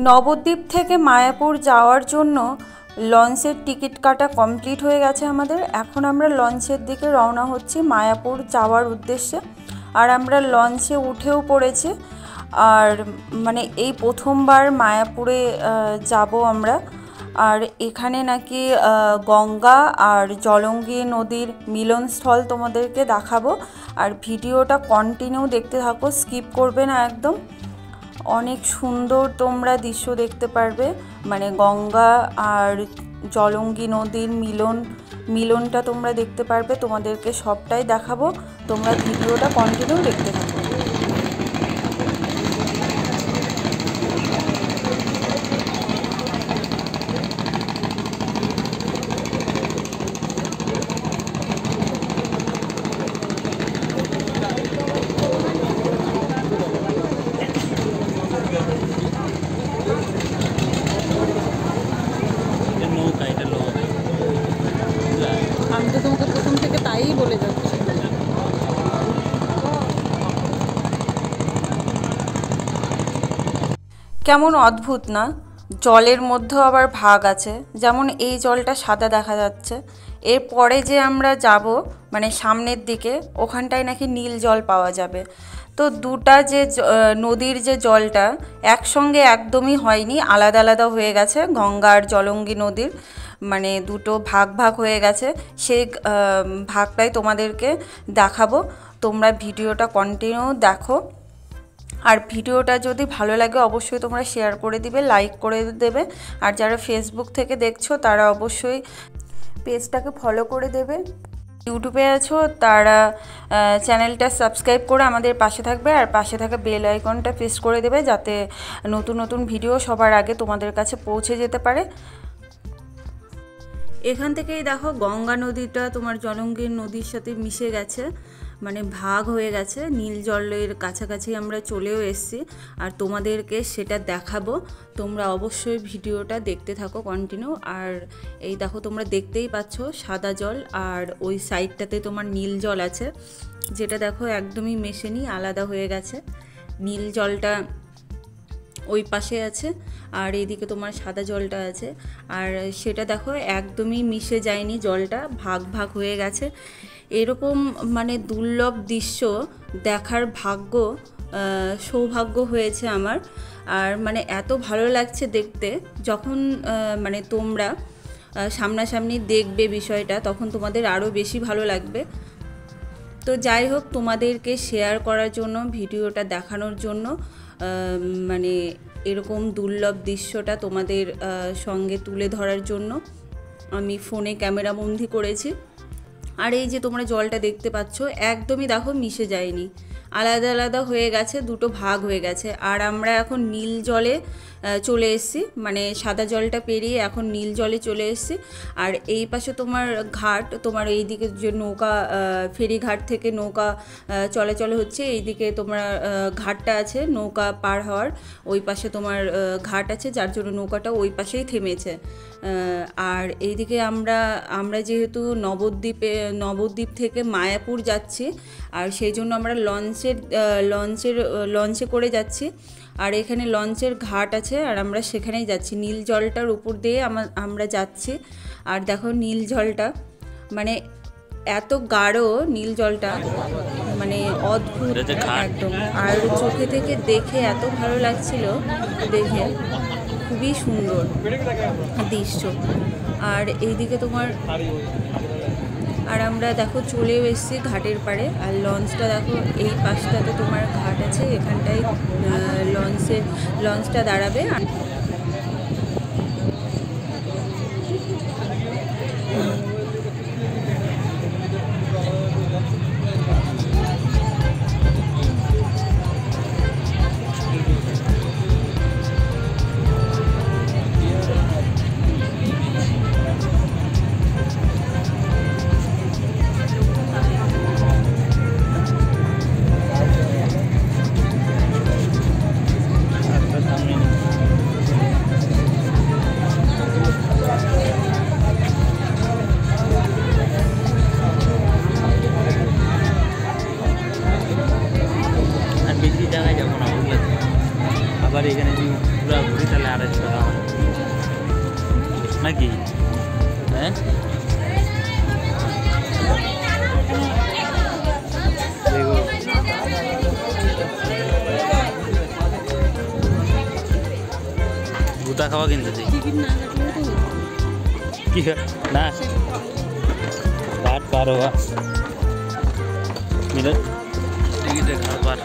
নবদ্বীপ থেকে মায়াপুর যাওয়ার জন্য লঞ্চের টিকিট কাটা কমপ্লিট হয়ে গেছে আমাদের। এখন আমরা লঞ্চের দিকে রওনা হচ্ছি মায়াপুর যাওয়ার উদ্দেশ্যে। আর আমরা লঞ্চে উঠেও পড়েছি। আর মানে এই প্রথমবার মায়াপুরে যাব আমরা। আর এখানে নাকি গঙ্গা আর জলঙ্গি নদীর মিলনস্থল তোমাদেরকে দেখাবো। আর ভিডিওটা কন্টিনিউ দেখতে থাকো, স্কিপ করবে না একদম। অনেক সুন্দর তোমরা দৃশ্য দেখতে পারবে, মানে গঙ্গা আর জলঙ্গি নদীর মিলনটা তোমরা দেখতে পারবে। তোমাদেরকে সবটাই দেখাবো, তোমরা ভিডিওটা কন্টিনিউ দেখতে থাকো। আমি তো তোমাকে প্রথম থেকে তাই বলে যাচ্ছি। কেমন অদ্ভুত না, জলের মধ্যেও আবার ভাগ আছে। যেমন এই জলটা সাদা দেখা যাচ্ছে, এরপরে যে আমরা যাব মানে সামনের দিকে ওখানটায় নাকি নীল জল পাওয়া যাবে। তো দুটা যে নদীর যে জলটা একসঙ্গে একদমই হয়নি, আলাদা আলাদা হয়ে গেছে। গঙ্গা আর জলঙ্গি নদীর মানে দুটো ভাগ ভাগ হয়ে গেছে। সেই ভাগটাই তোমাদেরকে দেখাবো, তোমরা ভিডিওটা কন্টিনিউ দেখো। আর ভিডিওটা যদি ভালো লাগে অবশ্যই তোমরা শেয়ার করে দিবে, লাইক করে দেবে। আর যারা ফেসবুক থেকে দেখছো তারা অবশ্যই পেজটাকে ফলো করে দেবে। ইউটিউবে আছো তারা চ্যানেলটা সাবস্ক্রাইব করে আমাদের পাশে থাকবে। আর পাশে থাকা বেল আইকনটা প্রেস করে দেবে, যাতে নতুন নতুন ভিডিও সবার আগে তোমাদের কাছে পৌঁছে যেতে পারে। এখান থেকেই দেখো গঙ্গা নদীটা তোমার জলঙ্গির নদীর সাথে মিশে গেছে, মানে ভাগ হয়ে গেছে। নীল জলের কাছাকাছি আমরা চলেও এসেছি, আর তোমাদেরকে সেটা দেখাবো। তোমরা অবশ্যই ভিডিওটা দেখতে থাকো কন্টিনিউ। আর এই দেখো তোমরা দেখতেই পাচ্ছ সাদা জল, আর ওই সাইডটাতে তোমার নীল জল আছে, যেটা দেখো একদমই মেশেনি, আলাদা হয়ে গেছে। নীল জলটা ওই পাশে আছে, আর এইদিকে তোমার সাদা জলটা আছে। আর সেটা দেখো একদমই মিশে যায়নি, জলটা ভাগ ভাগ হয়ে গেছে। এরকম মানে দুর্লভ দৃশ্য দেখার সৌভাগ্য হয়েছে আমার। আর মানে এত ভালো লাগছে দেখতে, যখন মানে তোমরা সামনাসামনি দেখবে বিষয়টা, তখন তোমাদের আরও বেশি ভালো লাগবে। তো যাই হোক, তোমাদেরকে শেয়ার করার জন্য, ভিডিওটা দেখানোর জন্য, মানে এরকম দুর্লভ দৃশ্যটা তোমাদের সঙ্গে তুলে ধরার জন্য আমি ফোনে ক্যামেরা বন্দি করেছি। আর এই যে তোমরা জলটা দেখতে পাচ্ছ একদমই দেখো মিশে যায়নি, আলাদা আলাদা হয়ে গেছে, দুটো ভাগ হয়ে গেছে। আর আমরা এখন নীল জলে চলে এসেছি, মানে সাদা জলটা পেরিয়ে এখন নীল জলে চলে এসেছি। আর এই পাশে তোমার ঘাট, তোমার এইদিকে যে নৌকা ফেরি ঘাট থেকে নৌকা চলাচল হচ্ছে, এইদিকে তোমার ঘাটটা আছে নৌকা পার হওয়ার, ওই পাশে তোমার ঘাট আছে, যার জন্য নৌকাটা ওই পাশেই থেমেছে। আর এইদিকে আমরা যেহেতু নবদ্বীপ থেকে মায়াপুর যাচ্ছি, আর সেই জন্য আমরা লঞ্চে করে যাচ্ছি। আর এখানে লঞ্চের ঘাট আছে, আর আমরা সেখানেই যাচ্ছি। নীল জলটার উপর দিয়ে আমরা যাচ্ছি। আর দেখো নীল জলটা মানে এত গাঢ়, নীল জলটা মানে অদ্ভুত একদম। আর চোখে থেকে দেখে এত ভালো লাগছিল, দেখে খুবই সুন্দর দৃশ্য। আর এইদিকে তোমার, আর আমরা দেখো চলেও এসেছি ঘাটের পাড়ে। আর লঞ্চটা দেখো এই পাশটাতে তোমার ঘাট আছে, এখানটায় লঞ্চটা দাঁড়াবে। হ্যাঁ গুতা খাওয়া কিন্তু কি না पार पार होगा मिनट टिकट देखा पार